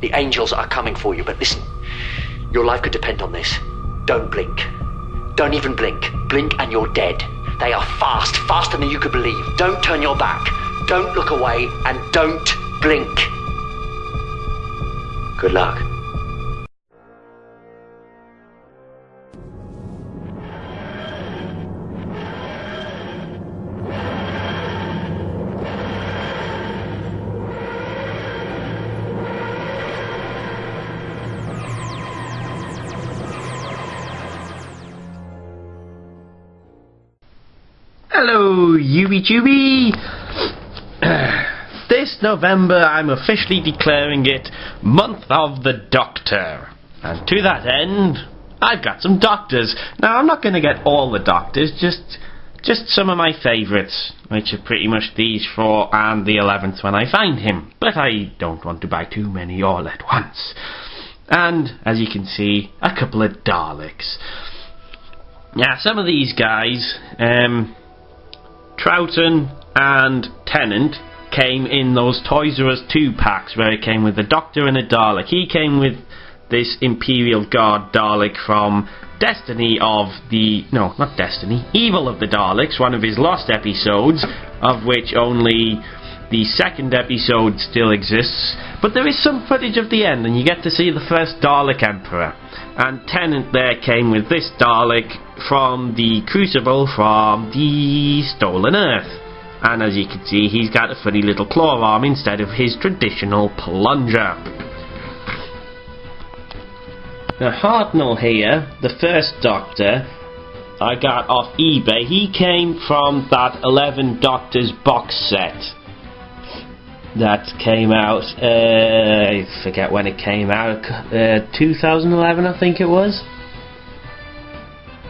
The angels are coming for you, but listen, your life could depend on this. Don't blink. Don't even blink. Blink and you're dead. They are fast, faster than you could believe. Don't turn your back. Don't look away, and don't blink. Good luck. Hello, Yubi. This November I'm officially declaring it Month of the Doctor. And to that end, I've got some doctors. Now, I'm not going to get all the doctors, just some of my favourites, which are pretty much these four and the 11th when I find him. But I don't want to buy too many all at once. And, as you can see, a couple of Daleks. Now, some of these guys, Troughton and Tennant, came in those Toys R Us 2 packs where it came with a Doctor and a Dalek. He came with this Imperial Guard Dalek from Destiny of the... no, not Destiny, Evil of the Daleks, one of his lost episodes, of which only the second episode still exists. But there is some footage of the end, and you get to see the first Dalek Emperor. And Tennant there came with this Dalek from the Crucible from the Stolen Earth. And as you can see, he's got a funny little claw arm instead of his traditional plunger. Now Hartnell here, the first Doctor, I got off eBay. He came from that 11 Doctors box set that came out, I forget when it came out, 2011 I think it was?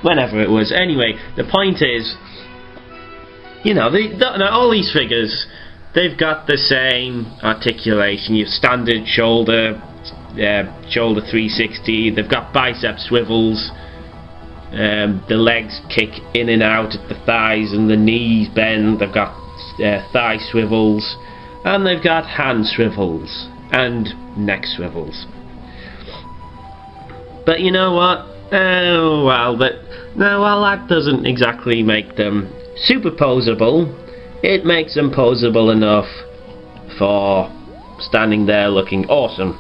Whenever it was. Anyway, the point is, you know, all these figures, they've got the same articulation. Your standard shoulder 360, they've got bicep swivels, the legs kick in and out at the thighs and the knees bend, they've got thigh swivels, and they've got hand swivels and neck swivels. But you know what? While that doesn't exactly make them super posable, it makes them posable enough for standing there looking awesome.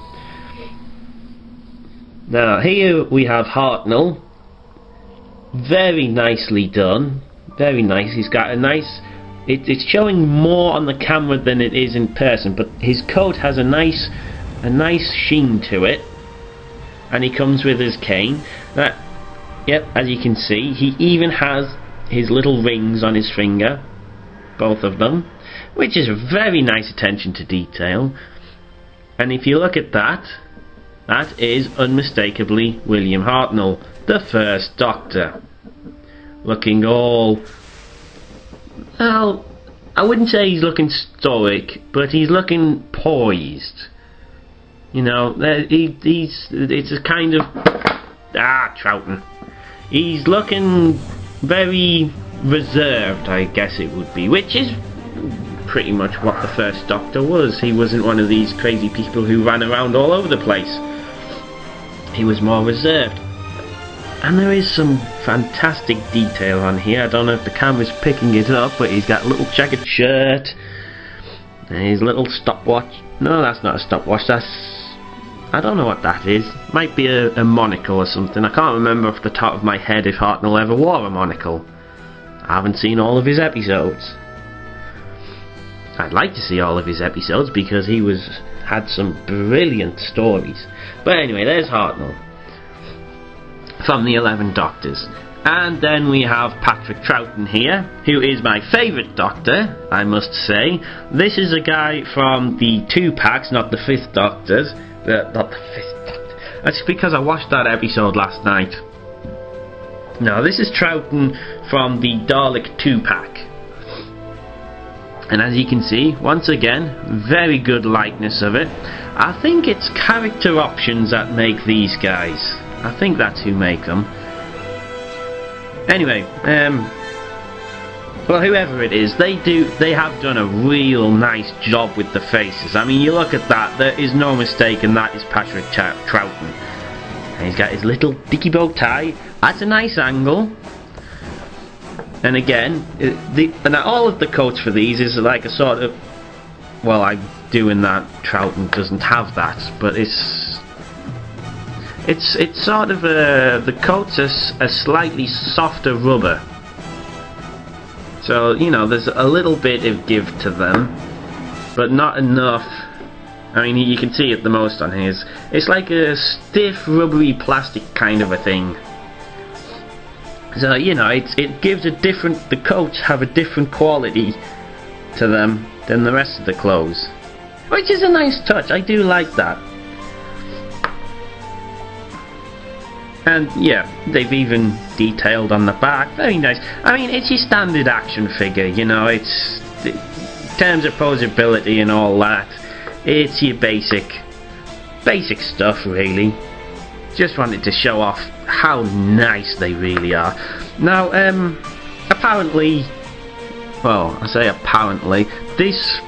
Now here we have Hartnell, very nicely done, very nice. He's got a nice, it's showing more on the camera than it is in person, but his coat has a nice sheen to it, and he comes with his cane. Yep, as you can see, he even has his little rings on his finger, both of them, which is a very nice attention to detail. And if you look at that, that is unmistakably William Hartnell, the first Doctor, looking all, well, I wouldn't say he's looking stoic, but he's looking poised. You know, it's a kind of, Troughton. He's looking very reserved, I guess it would be, which is pretty much what the first Doctor was. He wasn't one of these crazy people who ran around all over the place. He was more reserved. And there is some fantastic detail on here. I don't know if the camera's picking it up, but he's got a little checkered shirt and his little stopwatch. No, that's not a stopwatch, that's, I don't know what that is. Might be a monocle or something. I can't remember off the top of my head if Hartnell ever wore a monocle. I haven't seen all of his episodes. I'd like to see all of his episodes because he had some brilliant stories. But anyway, there's Hartnell from the 11 Doctors. And then we have Patrick Troughton here, who is my favourite Doctor, I must say. This is a guy from the 2 packs, not the 5th Doctors. Not the 5th Doctor. That's because I watched that episode last night. Now, this is Troughton from the Dalek 2 pack. And as you can see, once again, very good likeness of it. I think it's character options that make these guys. I think that's who make them. Anyway, well, whoever it is, they have done a real nice job with the faces. I mean, you look at that, there is no mistake, and that is Patrick Troughton. And he's got his little dicky bow tie. That's a nice angle. And again, and all of the coats for these is like a sort of, well, I'm doing that. Troughton doesn't have that, but it's sort of the coats are a slightly softer rubber. So, you know, there's a little bit of give to them, but not enough. I mean, you can see it the most on his. It's like a stiff, rubbery plastic kind of a thing. So, you know, it gives a different... The coats have a different quality to them than the rest of the clothes. Which is a nice touch, I do like that. And yeah, they've even detailed on the back, very nice. I mean, it's your standard action figure, you know, in terms of posability and all that, it's your basic stuff, really. Just wanted to show off how nice they really are. Now, apparently, well, I say apparently, these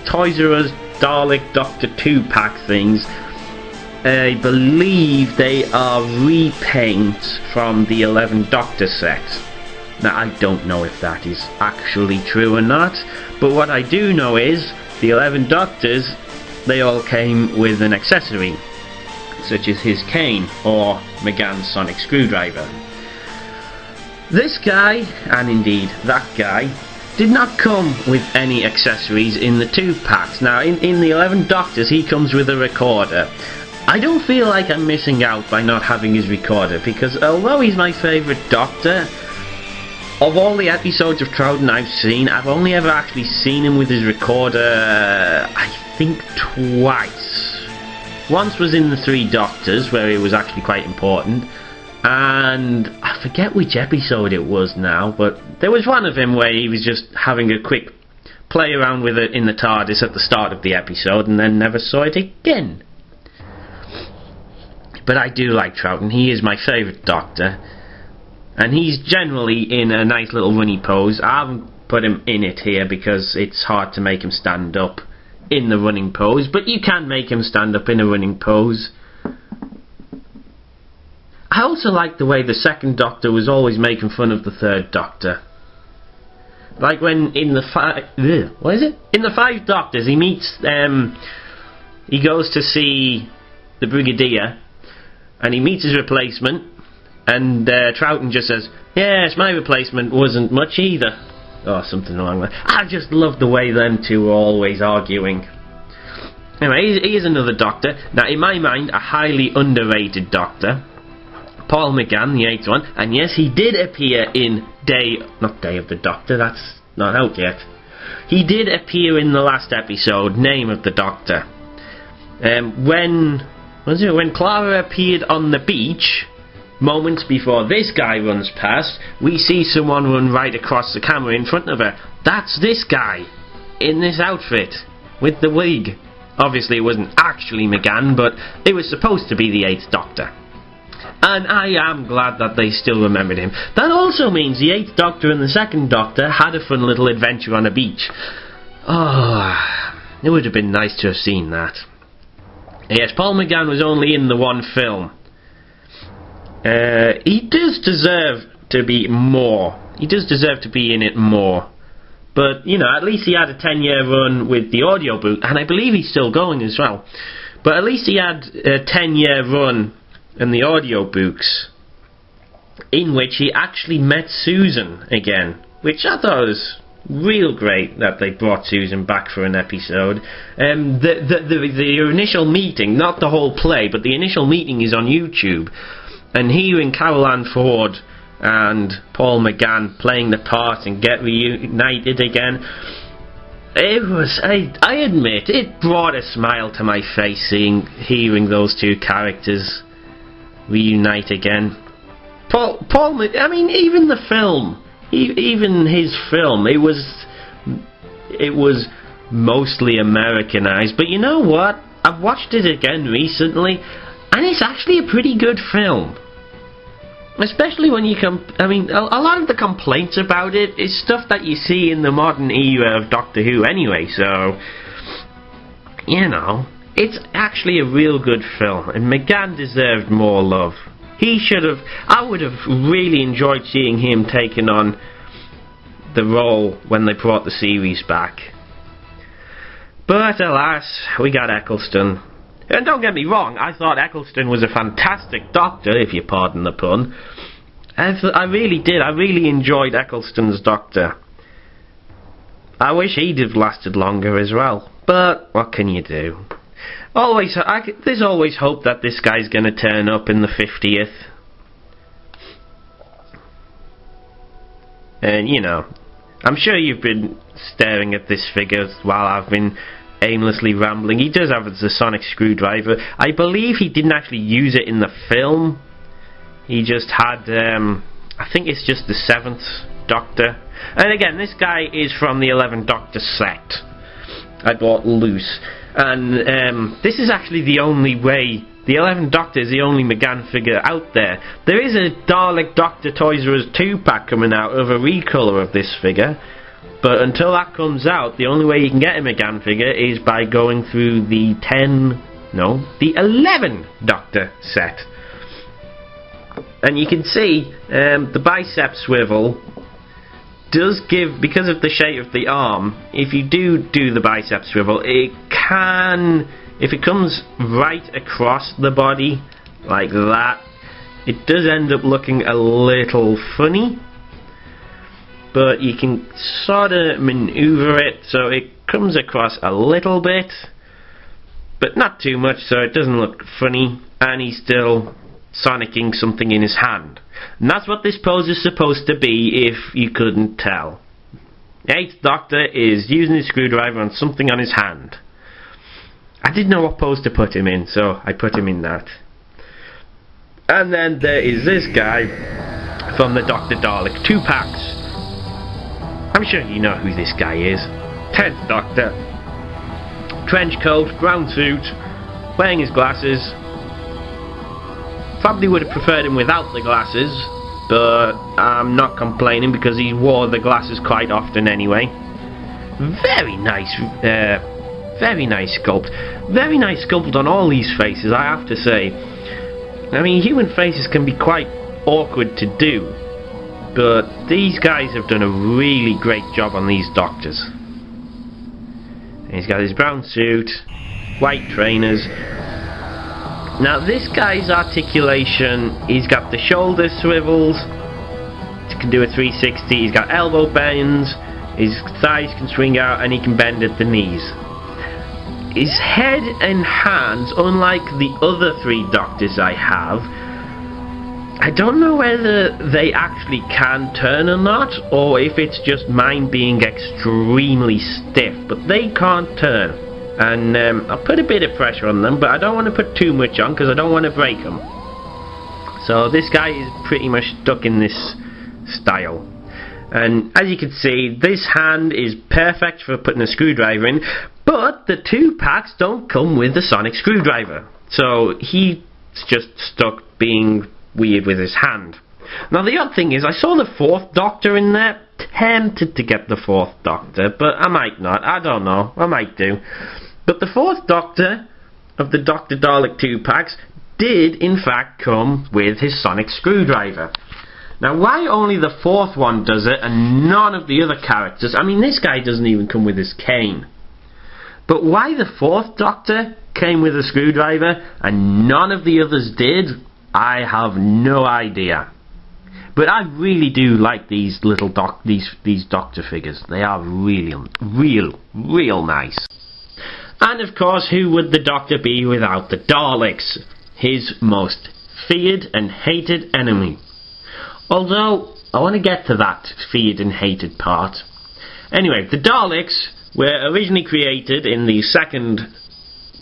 Toys R Us Dalek Doctor 2-pack things, I believe they are repaints from the 11 Doctor set. Now, I don't know if that is actually true or not, but what I do know is the 11 Doctors, they all came with an accessory, such as his cane or McGann's sonic screwdriver. This guy, and indeed that guy, did not come with any accessories in the 2-packs. Now, in the 11 Doctors, he comes with a recorder. I don't feel like I'm missing out by not having his recorder, because although he's my favourite Doctor, of all the episodes of Troughton I've seen, I've only ever actually seen him with his recorder, I think twice. Once was in the 3 Doctors, where it was actually quite important, and I forget which episode it was now, but there was one of him where he was just having a quick play around with it in the TARDIS at the start of the episode, and then never saw it again. But I do like Troughton. He is my favourite Doctor, and he's generally in a nice little runny pose. I haven't put him in it here because it's hard to make him stand up in the running pose, but you can make him stand up in a running pose. I also like the way the 2nd Doctor was always making fun of the 3rd Doctor. Like when in the in the 5 Doctors he meets he goes to see the Brigadier, and he meets his replacement, and Troughton just says, "Yes, my replacement wasn't much either," or something along that. I just love the way them two are always arguing. Anyway, here's another Doctor. Now, in my mind, a highly underrated Doctor, Paul McGann, the 8th one, and yes, he did appear in not Day of the Doctor, that's not out yet. He did appear in the last episode, Name of the Doctor. When Clara appeared on the beach, moments before this guy runs past, we see someone run right across the camera in front of her. That's this guy, in this outfit, with the wig. Obviously it wasn't actually McGann, but it was supposed to be the 8th Doctor. And I am glad that they still remembered him. That also means the 8th Doctor and the 2nd Doctor had a fun little adventure on a beach. Oh, it would have been nice to have seen that. Yes, Paul McGann was only in the 1 film. He does deserve to be more. He does deserve to be in it more. But, you know, at least he had a 10-year run with the audiobook, and I believe he's still going as well. But at least he had a 10-year run in the audiobooks, in which he actually met Susan again, which I thought was real great that they brought Susan back for an episode. The initial meeting, not the whole play, but the initial meeting is on YouTube, and hearing Carol Ann Ford and Paul McGann playing the part and get reunited again, it was, I admit, it brought a smile to my face hearing those 2 characters reunite again. Paul, I mean, even the film, even his film, it was mostly Americanized, but you know what? I've watched it again recently, and it's actually a pretty good film. especially when you I mean, a lot of the complaints about it is stuff that you see in the modern era of Doctor Who anyway, so, you know, it's actually a real good film, and McGann deserved more love. He should have, I would have really enjoyed seeing him taking on the role when they brought the series back. But alas, we got Eccleston. And don't get me wrong, I thought Eccleston was a fantastic Doctor, if you pardon the pun. I really did. I really enjoyed Eccleston's Doctor. I wish he'd have lasted longer as well. But what can you do? There's always hope that this guy's going to turn up in the 50th. And, you know, I'm sure you've been staring at this figure while I've been aimlessly rambling. He does have the sonic screwdriver. I believe he didn't actually use it in the film. He just had, I think it's just the 7th Doctor. And again, this guy is from the 11th Doctor set. I bought loose. And this is actually the only way. The 11th Doctor is the only McGann figure out there. There is a Dalek Doctor Toys R Us 2-pack coming out of a recolor of this figure. But until that comes out, the only way you can get a McGann figure is by going through the 11 Doctor set. And you can see the bicep swivel does give, because of the shape of the arm, if you do the bicep swivel, it can, if it comes right across the body, like that, it does end up looking a little funny. But you can sort of maneuver it so it comes across a little bit, but not too much so it doesn't look funny, and he's still sonicking something in his hand. And that's what this pose is supposed to be, if you couldn't tell. The 8th Doctor is using his screwdriver on something on his hand. I didn't know what pose to put him in, so I put him in that. And then there is this guy from the Dr. Dalek 2-packs. I'm sure you know who this guy is. 10th Doctor. Trench coat, brown suit, wearing his glasses. Probably would have preferred him without the glasses, but I'm not complaining because he wore the glasses quite often anyway. Very nice sculpt. Very nice sculpt on all these faces, I have to say. I mean, human faces can be quite awkward to do, but these guys have done a really great job on these Doctors. And he's got his brown suit, white trainers. Now this guy's articulation, he's got the shoulder swivels, he can do a 360, he's got elbow bends, his thighs can swing out, and he can bend at the knees. His head and hands, unlike the other 3 Doctors I have, I don't know whether they actually can turn or not, or if it's just mine being extremely stiff, but they can't turn. And I'll put a bit of pressure on them, but I don't want to put too much on because I don't want to break them. So this guy is pretty much stuck in this style. And as you can see, this hand is perfect for putting a screwdriver in, but the 2-packs don't come with the sonic screwdriver. So he's just stuck being weird with his hand. Now the odd thing is, I saw the 4th Doctor in there. Tempted to get the 4th Doctor, but I might not. I don't know. I might do. But the 4th Doctor of the Dr. Dalek 2-packs did in fact come with his sonic screwdriver. Now why only the 4th one does it and none of the other characters? I mean, this guy doesn't even come with his cane. But why the 4th Doctor came with a screwdriver and none of the others did, I have no idea. But I really do like these little these Doctor figures. They are real nice. And of course, who would the Doctor be without the Daleks? His most feared and hated enemy. Although, I want to get to that feared and hated part. Anyway, the Daleks were originally created in the 2nd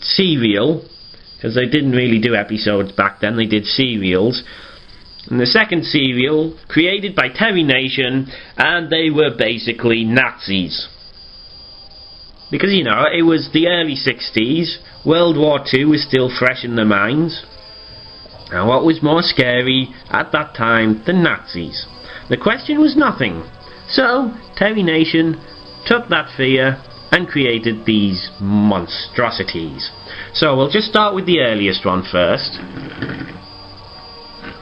serial, because they didn't really do episodes back then, they did serials. In the 2nd serial, created by Terry Nation, and they were basically Nazis. Because, you know, it was the early 60s, World War II was still fresh in their minds, And what was more scary at that time than Nazis? The question was nothing. So, Terry Nation took that fear and created these monstrosities. So we'll just start with the earliest one first.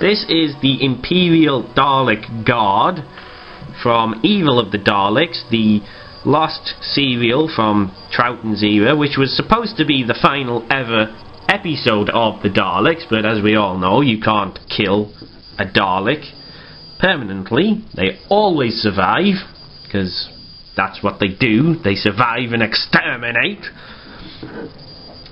This is the Imperial Dalek Guard from Evil of the Daleks, the lost serial from Troughton's era, which was supposed to be the final ever episode of the Daleks, but as we all know, you can't kill a Dalek permanently. They always survive, because that's what they do. They survive and exterminate.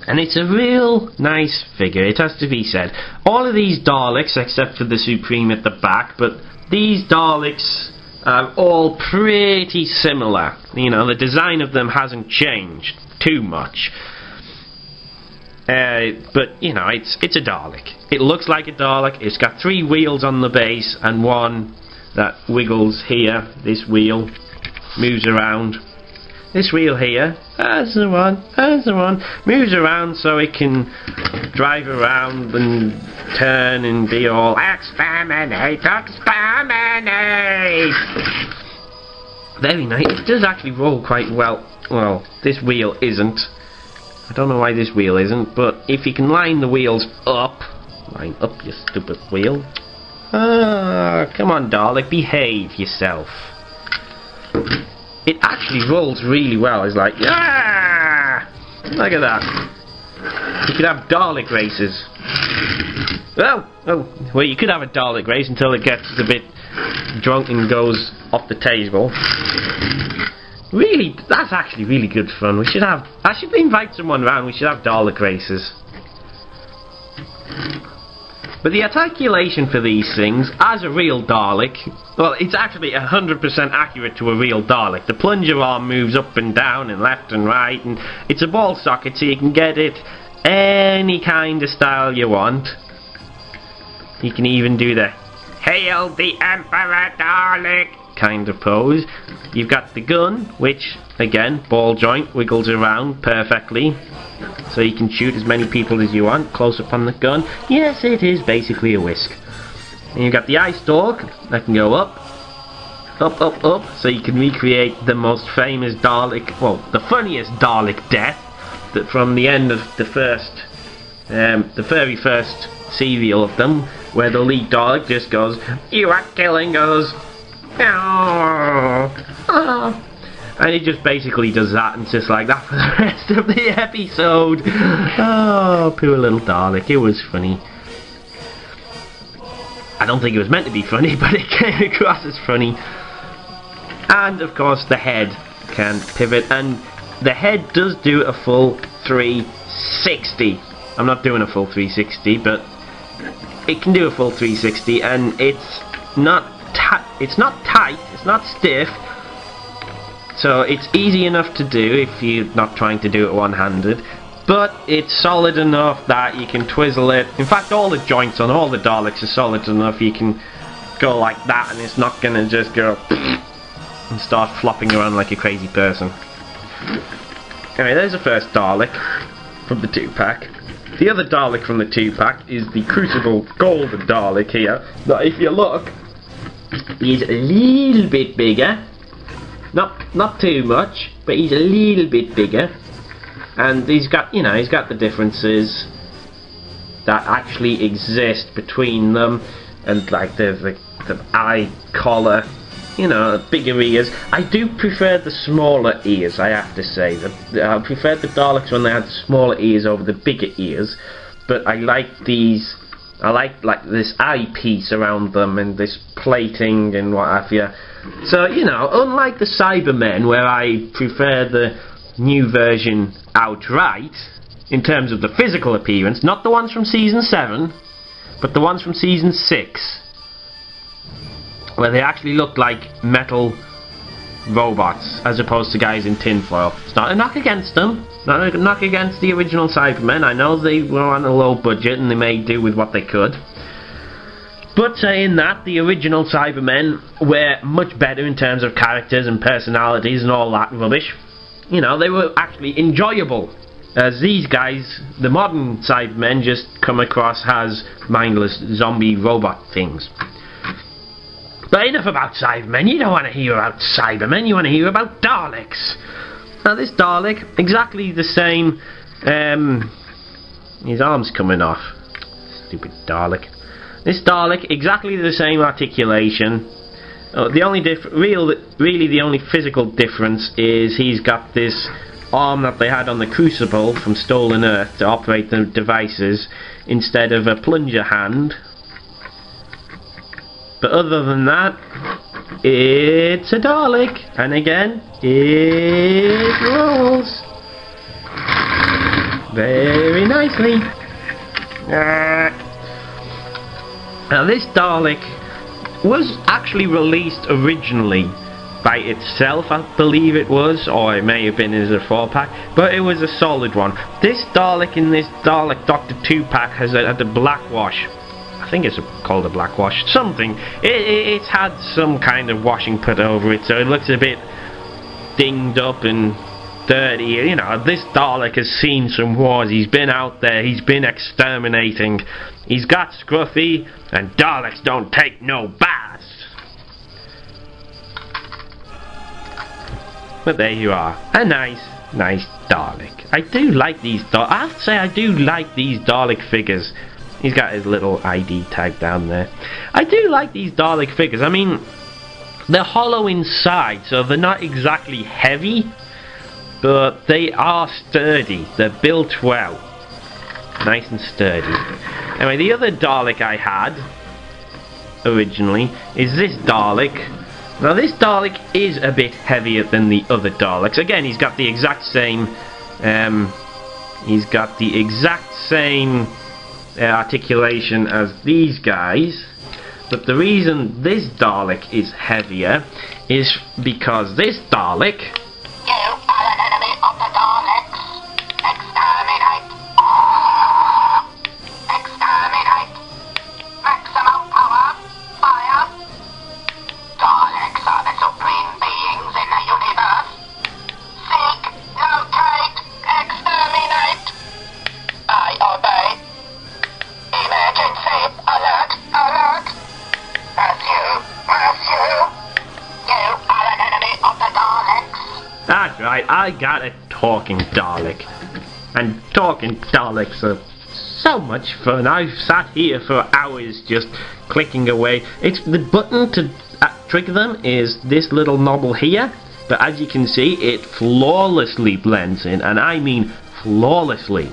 And it's a real nice figure, it has to be said. All of these Daleks, except for the Supreme at the back, but these Daleks are all pretty similar. You know, the design of them hasn't changed too much. But, you know, it's a Dalek. It looks like a Dalek. It's got 3 wheels on the base and one that wiggles here. This wheel moves around. This wheel here, that's the one, moves around so it can drive around and turn and be all exterminate. Very nice. It does actually roll quite well. Well, this wheel isn't. I don't know why this wheel isn't, but if you can line the wheels up, line up, you stupid wheel. Ah, come on, Dalek, behave yourself. It actually rolls really well. It's like, yeah! Look at that. You could have Dalek races. Oh, well, you could have a Dalek race until it gets a bit drunk and goes off the table. Really, that's actually really good fun. We should have, I should invite someone around. We should have Dalek races. But the articulation for these things, as a real Dalek, well, it's actually 100% accurate to a real Dalek. The plunger arm moves up and down and left and right, and it's a ball socket, so you can get it any kind of style you want. You can even do the "Hail the Emperor Dalek" kind of pose. You've got the gun, which, again, ball joint, wiggles around perfectly. So you can shoot as many people as you want, close up on the gun. Yes, it is basically a whisk. And you've got the eye stalk that can go up, so you can recreate the most famous Dalek, well, the funniest Dalek death that from the end of the very first serial of them, where the lead Dalek just goes, "You are killing us." And it just basically does that, and it's just like that for the rest of the episode. Oh, poor little Dalek. It was funny. I don't think it was meant to be funny, but it came across as funny. And of course the head can pivot, and the head does do a full 360. I'm not doing a full 360, but it can do a full 360, and it's not tight, it's not stiff. So it's easy enough to do if you're not trying to do it one-handed, but it's solid enough that you can twizzle it. In fact, all the joints on all the Daleks are solid enough you can go like that and it's not gonna just go and start flopping around like a crazy person. Anyway, there's the first Dalek from the 2-pack. The other Dalek from the 2-pack is the Crucible Golden Dalek here. Now if you look, he's a little bit bigger. Not too much, but he's a little bit bigger, and he's got, you know, he's got the differences that actually exist between them, and like the eye collar, you know, bigger ears. I do prefer the smaller ears, I have to say. I prefer the Daleks when they had the smaller ears over the bigger ears, but I like these. I like this eyepiece around them and this plating and what have you. So, you know, unlike the Cybermen, where I prefer the new version outright, in terms of the physical appearance, not the ones from Season 7, but the ones from Season 6, where they actually look like metal robots, as opposed to guys in tinfoil. It's not a knock against them, not a knock against the original Cybermen. I know they were on a low budget and they made do with what they could. But saying that, the original Cybermen were much better in terms of characters and personalities and all that rubbish. You know, they were actually enjoyable. As these guys, the modern Cybermen, just come across as mindless zombie robot things. But enough about Cybermen. You don't want to hear about Cybermen, you want to hear about Daleks. Now this Dalek, exactly the same, his arm's coming off. Stupid Dalek. This Dalek, exactly the same articulation. The only really the only physical difference is he's got this arm that they had on the Crucible from Stolen Earth to operate the devices instead of a plunger hand. But other than that, it's a Dalek, and again, it rolls very nicely. Now this Dalek was actually released originally by itself, I believe it was, or it may have been as a 4-pack, but it was a solid one. This Dalek in this Dalek Doctor 2-pack has had a black wash. I think it's called a black wash, something. It's had some kind of washing put over it, so it looks a bit dinged up and dirty. You know, this Dalek has seen some wars, he's been out there, he's been exterminating, he's got scruffy, and Daleks don't take no baths. But there you are, a nice Dalek. I do like these I have to say, I do like these Dalek figures. He's got his little ID tag down there. I do like these Dalek figures. I mean, they're hollow inside, so they're not exactly heavy, but they are sturdy. They're built well. Nice and sturdy. Anyway, the other Dalek I had originally is this Dalek. Now this Dalek is a bit heavier than the other Daleks. Again, he's got the exact same articulation as these guys, but the reason this Dalek is heavier is because this Dalek, you are an enemy of the Daleks. Exterminate! Exterminate! Maximum power! Fire! Daleks are the supreme beings in the universe. Seek, locate, exterminate! I obey. Emergency! Alert! Alert! As you are an enemy of the Daleks. that's right, I got a talking Dalek. And talking Daleks are so much fun. I've sat here for hours just clicking away. It's the button to trigger them is this little knob here, but as you can see, it flawlessly blends in, and I mean flawlessly.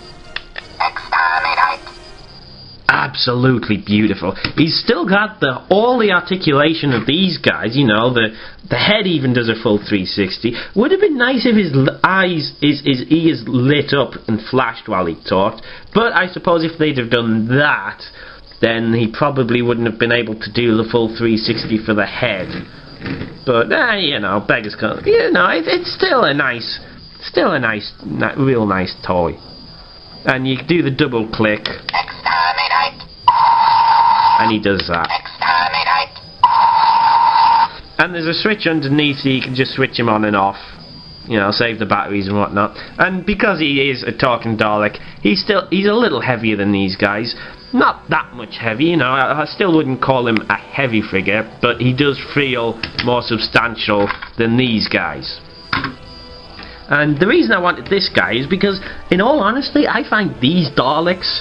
Exterminate! Absolutely beautiful. He's still got all the articulation of these guys, you know, the head even does a full 360. Would have been nice if his eyes, his ears lit up and flashed while he talked, but I suppose if they'd have done that, then he probably wouldn't have been able to do the full 360 for the head. But, you know, beggars can't, you know, it's still a nice, real nice toy. And you do the double click. Exterminate! And he does that. Exterminate! And there's a switch underneath so you can just switch him on and off. You know, save the batteries and whatnot. And because he is a talking Dalek, he's a little heavier than these guys. Not that much heavy, you know, I still wouldn't call him a heavy figure, but he does feel more substantial than these guys. And the reason I wanted this guy is because, in all honesty, I find these Daleks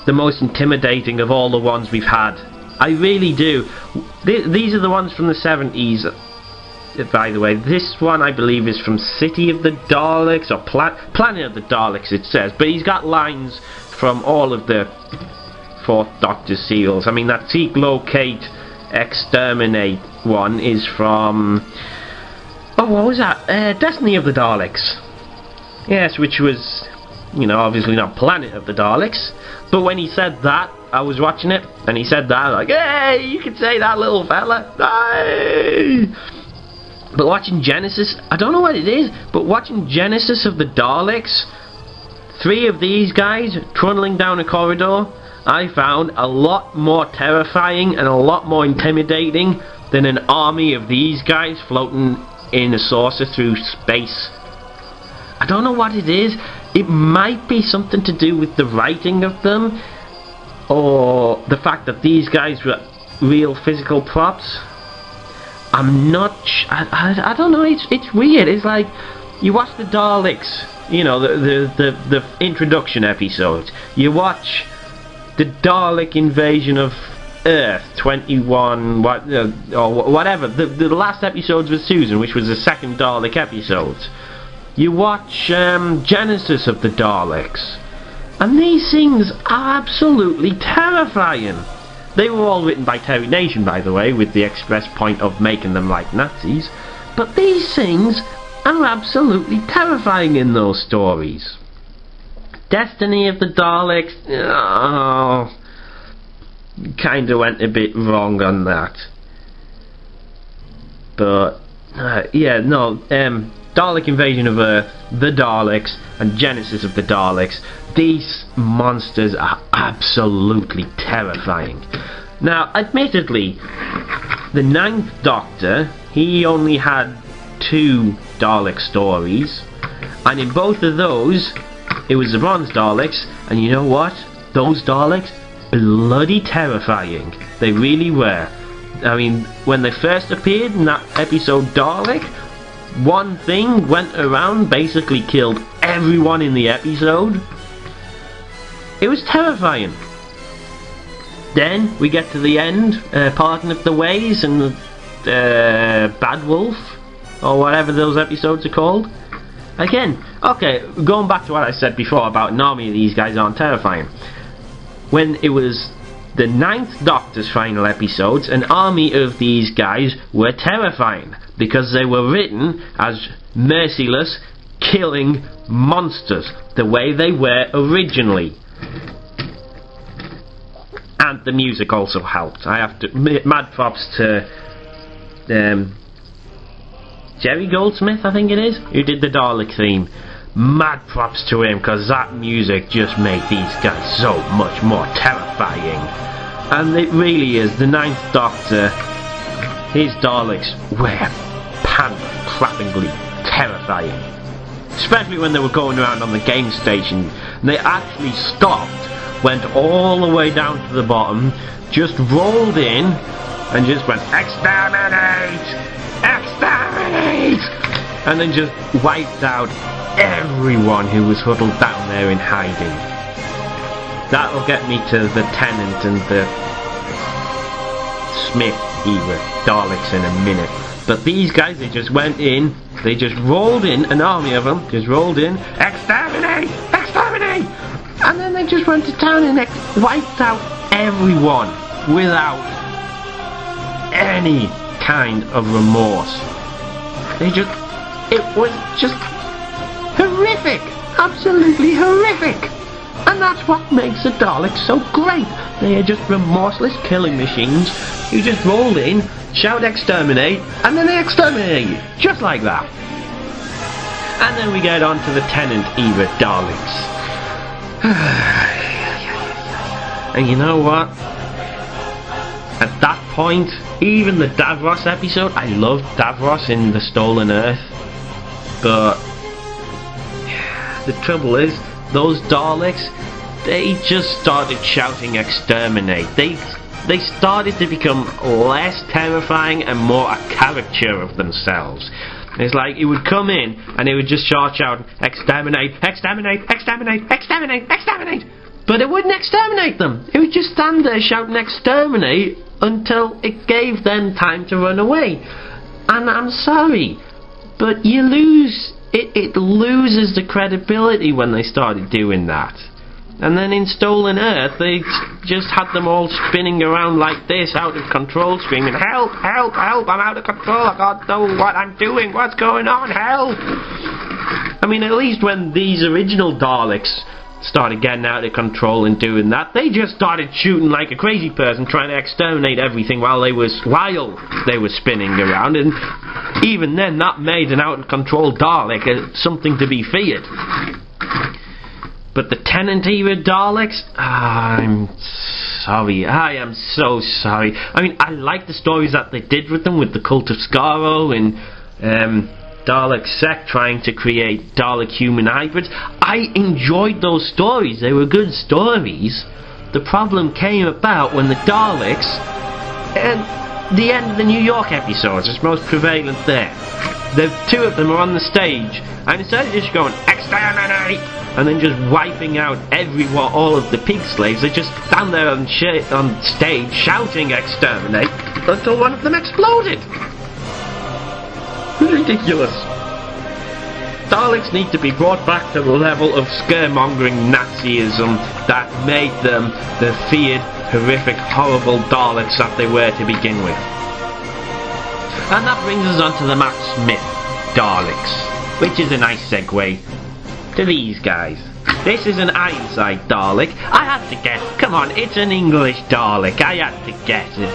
the most intimidating of all the ones we've had. I really do. These are the ones from the 70s, by the way. This one, I believe, is from City of the Daleks, or Planet of the Daleks, it says. But he's got lines from all of the 4th Doctor serials. I mean, that Seek, Locate, Exterminate one is from... oh, what was that? Destiny of the Daleks. Yes, which was, you know, obviously not Planet of the Daleks. But when he said that, I was watching it, and he said that, like, hey, you can say that, little fella. Hey! But watching Genesis, I don't know what it is, but watching Genesis of the Daleks, 3 of these guys trundling down a corridor, I found a lot more terrifying and a lot more intimidating than an army of these guys floating in a saucer through space. I don't know what it is. It might be something to do with the writing of them, or the fact that these guys were real physical props. I'm not. I don't know. It's weird. It's like you watch the Daleks, you know, the introduction episodes. You watch the Dalek invasion of Earth 21, or whatever. The last episodes with Susan, which was the second Dalek episode. You watch Genesis of the Daleks, and these things are absolutely terrifying. They were all written by Terry Nation, by the way, with the express point of making them like Nazis. But these things are absolutely terrifying in those stories. Destiny of the Daleks, kinda went a bit wrong on that. But, Dalek Invasion of Earth, the Daleks, and Genesis of the Daleks. These monsters are absolutely terrifying. Now, admittedly, the Ninth Doctor, he only had 2 Dalek stories, and in both of those, it was the Bronze Daleks, and you know what? Those Daleks, bloody terrifying. They really were. I mean, when they first appeared in that episode Dalek, one thing went around, basically killed everyone in the episode. It was terrifying. Then we get to the end, Pardon of the Ways and Bad Wolf, or whatever those episodes are called. Again, okay, going back to what I said before about an army of these guys aren't terrifying. When it was the Ninth Doctor's final episodes, an army of these guys were terrifying, because they were written as merciless, killing monsters, the way they were originally. And the music also helped. I have to mad props to Jerry Goldsmith, I think it is, who did the Dalek theme. Mad props to him, because that music just made these guys so much more terrifying. And it really is. The Ninth Doctor, his Daleks were pant-crappingly terrifying. Especially when they were going around on the game station. They actually stopped, went all the way down to the bottom, just rolled in, and just went, "Exterminate! Exterminate!" And then just wiped out everyone who was huddled down there in hiding. That'll get me to the Tennant and the Smith era Daleks in a minute. But these guys, they just went in, they just rolled in, an army of them just rolled in, "Exterminate! Exterminate!" And then they just went to town and wiped out everyone without any kind of remorse. It was just horrific, absolutely horrific. And that's what makes the Daleks so great. They are just remorseless killing machines who just roll in, shout "exterminate," and then they exterminate you, just like that. And then we get on to the Tennant era Daleks. And you know what? At that point, even the Davros episode, I loved Davros in The Stolen Earth, but the trouble is, those Daleks, they just started shouting "exterminate." They started to become less terrifying and more a caricature of themselves. It's like it would come in and it would just start shouting "exterminate, exterminate, exterminate, exterminate, exterminate," but it wouldn't exterminate them. It would just stand there shouting "exterminate" until it gave them time to run away. And I'm sorry, but you lose. It loses the credibility when they started doing that. And then in Stolen Earth, they just had them all spinning around like this, out of control, screaming, "Help, help, help, I'm out of control, I don't know what I'm doing, what's going on, help!" I mean, at least when these original Daleks started getting out of control and doing that, they just started shooting like a crazy person, trying to exterminate everything while they were spinning around, and even then that made an out of control Dalek something to be feared. But the Tennant era Daleks, I'm sorry, I am so sorry. I mean, I like the stories that they did with them, with the Cult of Skaro and Dalek sect trying to create Dalek human hybrids. I enjoyed those stories. They were good stories. The problem came about when the Daleks, and the end of the New York episodes is most prevalent there. The two of them are on the stage, and instead of just going exterminate and then just wiping out everyone, all of the pig slaves, they just stand there on stage shouting exterminate until one of them exploded. Ridiculous. Daleks need to be brought back to the level of scaremongering Nazism that made them the feared, horrific, horrible Daleks that they were to begin with. And that brings us on to the Matt Smith Daleks, which is a nice segue to these guys. This is an Ironside Dalek. I had to guess. Come on, it's an English Dalek. I had to guess it.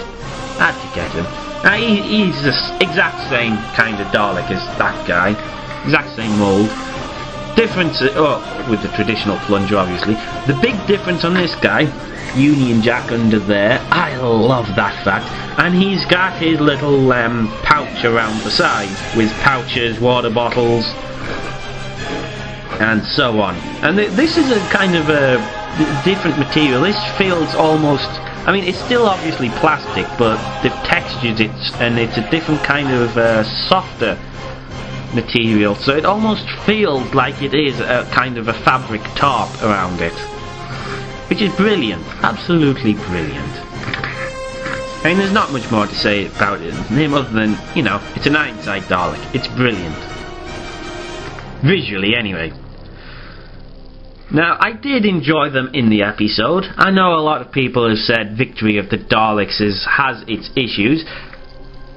I had to get him. He's the exact same kind of Dalek as that guy. Exact same mould. Difference, with the traditional plunger obviously. The big difference on this guy, Union Jack under there, I love that fact. And he's got his little pouch around the side with pouches, water bottles, and so on. And this is a kind of a different material. This feels almost, I mean, it's still obviously plastic, but they've textured it, and it's a different kind of softer material, so it almost feels like it is a kind of a fabric tarp around it, which is brilliant, absolutely brilliant. I mean, there's not much more to say about it other than, you know, it's an Ironside Dalek. It's brilliant, visually anyway. Now, I did enjoy them in the episode. I know a lot of people have said Victory of the Daleks has its issues.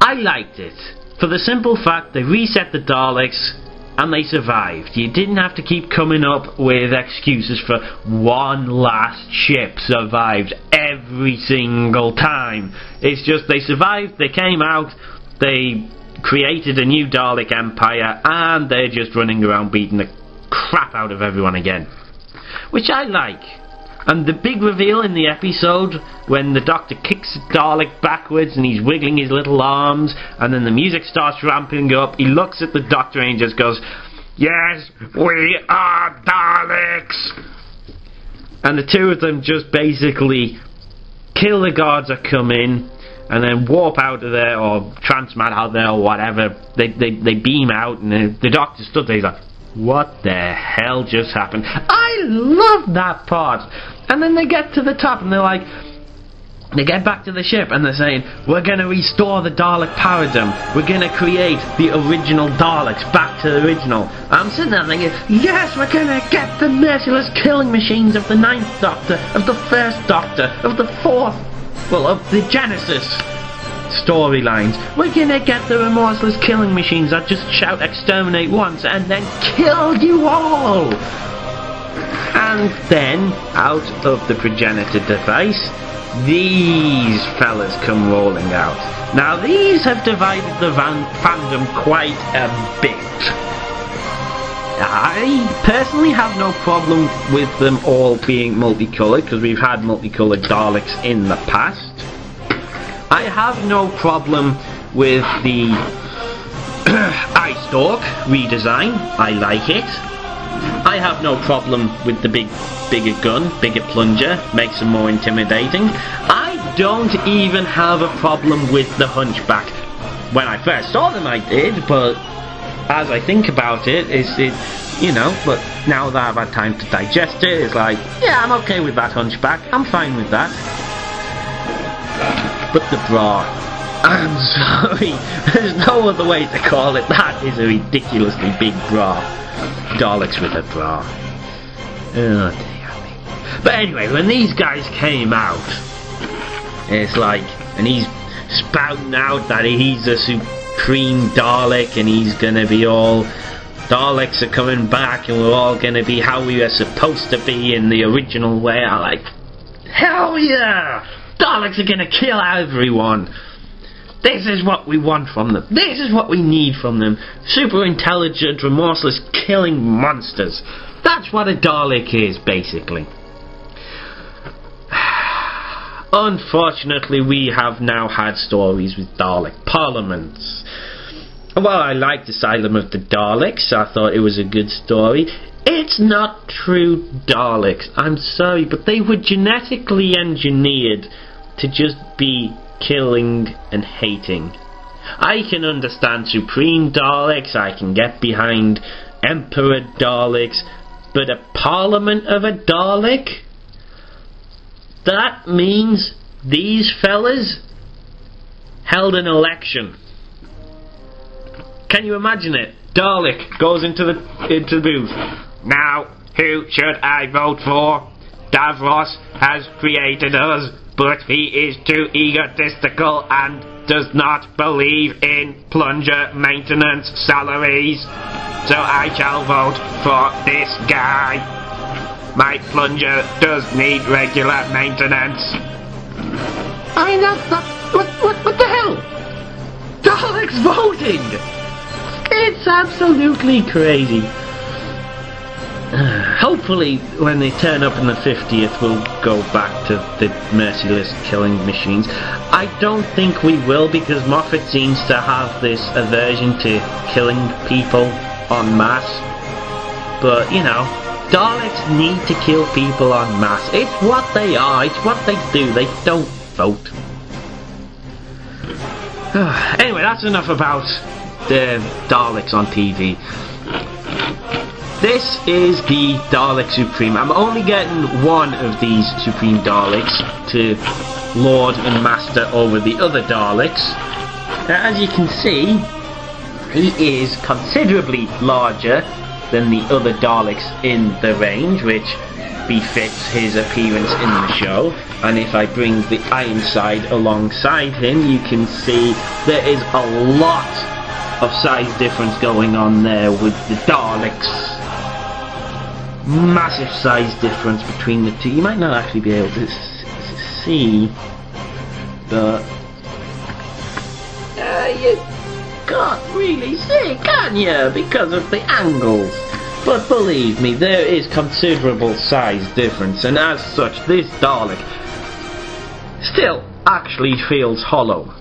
I liked it. For the simple fact they reset the Daleks and they survived. You didn't have to keep coming up with excuses for one last ship survived every single time. It's just they survived, they came out, they created a new Dalek empire, and they're just running around beating the crap out of everyone again. Which I like. And the big reveal in the episode, when the Doctor kicks the Dalek backwards and he's wiggling his little arms, and then the music starts ramping up, he looks at the Doctor and he just goes, "Yes, we are Daleks!" And the two of them just basically kill the guards that come in, and then warp out of there, or transmat out there, or whatever. They beam out, and the Doctor stood there, he's like, what the hell just happened? I love that part. And then they get to the top and they're like, they get back to the ship and they're saying, we're going to restore the Dalek paradigm. We're going to create the original Daleks back to the original. I'm sitting there thinking, yes, we're going to get the merciless killing machines of the 9th Doctor, of the 1st Doctor, of the 4th, well, of the Genesis storylines. We're gonna get the remorseless killing machines that just shout exterminate once and then kill you all. And then, out of the progenitor device, these fellas come rolling out. Now these have divided the fandom quite a bit. I personally have no problem with them all being multicoloured, because we've had multicoloured Daleks in the past. I have no problem with the Eye Stalk redesign. I like it. I have no problem with the bigger gun, bigger plunger, makes them more intimidating. I don't even have a problem with the Hunchback. When I first saw them I did, but as I think about it, you know, but now that I've had time to digest it, it's like, yeah, I'm okay with that Hunchback. I'm fine with that. But the bra, I'm sorry, there's no other way to call it. That is a ridiculously big bra. Daleks with a bra. Oh dear me. But anyway, when these guys came out, it's like, and he's spouting out that he's a supreme Dalek and he's gonna be all, Daleks are coming back and we're all gonna be how we were supposed to be in the original way. I'm like, hell yeah! Daleks are gonna kill everyone. This is what we want from them. This is what we need from them. Super intelligent, remorseless, killing monsters. That's what a Dalek is, basically. Unfortunately, we have now had stories with Dalek parliaments. Well, I liked Asylum of the Daleks. I thought it was a good story. It's not true Daleks. I'm sorry, but they were genetically engineered to just be killing and hating. I can understand Supreme Daleks, I can get behind Emperor Daleks, but a Parliament of a Dalek? That means these fellas held an election. Can you imagine it? Dalek goes into the booth. Now, who should I vote for? Davros has created us, but he is too egotistical and does not believe in plunger maintenance salaries. So I shall vote for this guy. My plunger does need regular maintenance. I mean, what the hell? Daleks voting! It's absolutely crazy. Hopefully, when they turn up in the 50th, we'll go back to the merciless killing machines. I don't think we will, because Moffat seems to have this aversion to killing people en masse. But, you know, Daleks need to kill people en masse. It's what they are, it's what they do, they don't vote. Anyway, that's enough about the Daleks on TV. This is the Dalek Supreme. I'm only getting one of these Supreme Daleks to lord and master over the other Daleks. Now, as you can see, he is considerably larger than the other Daleks in the range, which befits his appearance in the show. And if I bring the Ironside alongside him, you can see there is a lot of size difference going on there with the Daleks. Massive size difference between the two. You might not actually be able to see, but you can't really see, can you? Because of the angles. But believe me, there is considerable size difference, and as such, this Dalek still actually feels hollow.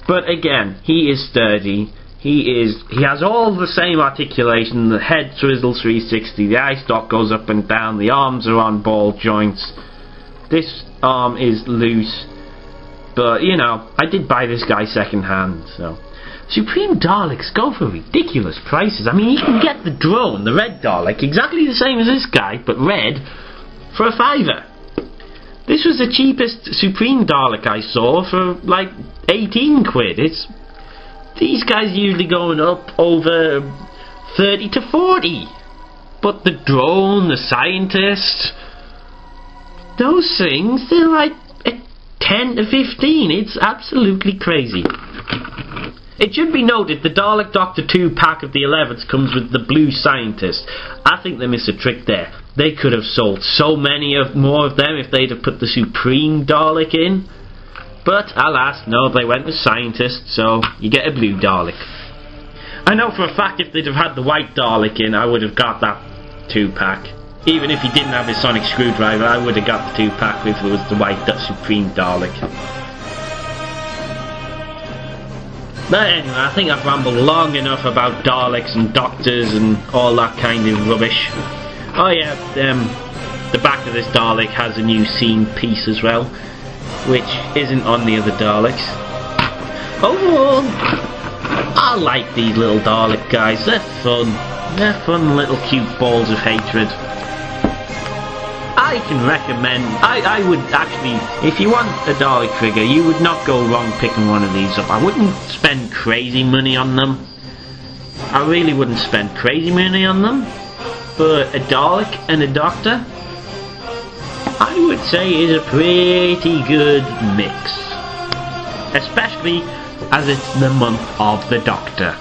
But again, he is sturdy. He has all the same articulation. The head swizzles 360, the eye stalk goes up and down, the arms are on ball joints. This arm is loose, but you know, I did buy this guy second hand, so. Supreme Daleks go for ridiculous prices. I mean, you can get the drone, the red Dalek, exactly the same as this guy, but red, for a £5. This was the cheapest Supreme Dalek I saw for like 18 quid. These guys usually going up over 30 to 40. But the drone, the scientist, those things, they're like 10 to 15. It's absolutely crazy. It should be noted, the Dalek Doctor 2 pack of the 11th comes with the blue scientist. I think they missed a trick there. They could have sold so many more of them if they'd have put the Supreme Dalek in. But, alas, no, they went with scientist, so you get a blue Dalek. I know for a fact if they'd have had the white Dalek in, I would have got that 2-pack. Even if he didn't have his sonic screwdriver, I would have got the 2-pack if it was the white Supreme Dalek. But anyway, I think I've rambled long enough about Daleks and Doctors and all that kind of rubbish. Oh yeah, the back of this Dalek has a new scene piece as well, which isn't on the other Daleks. Overall, I like these little Dalek guys. They're fun. They're fun little cute balls of hatred. I can recommend, I would actually, if you want a Dalek figure, you would not go wrong picking one of these up. I wouldn't spend crazy money on them. I really wouldn't spend crazy money on them. But a Dalek and a Doctor, I would say is a pretty good mix. Especially as it's the month of the Doctor.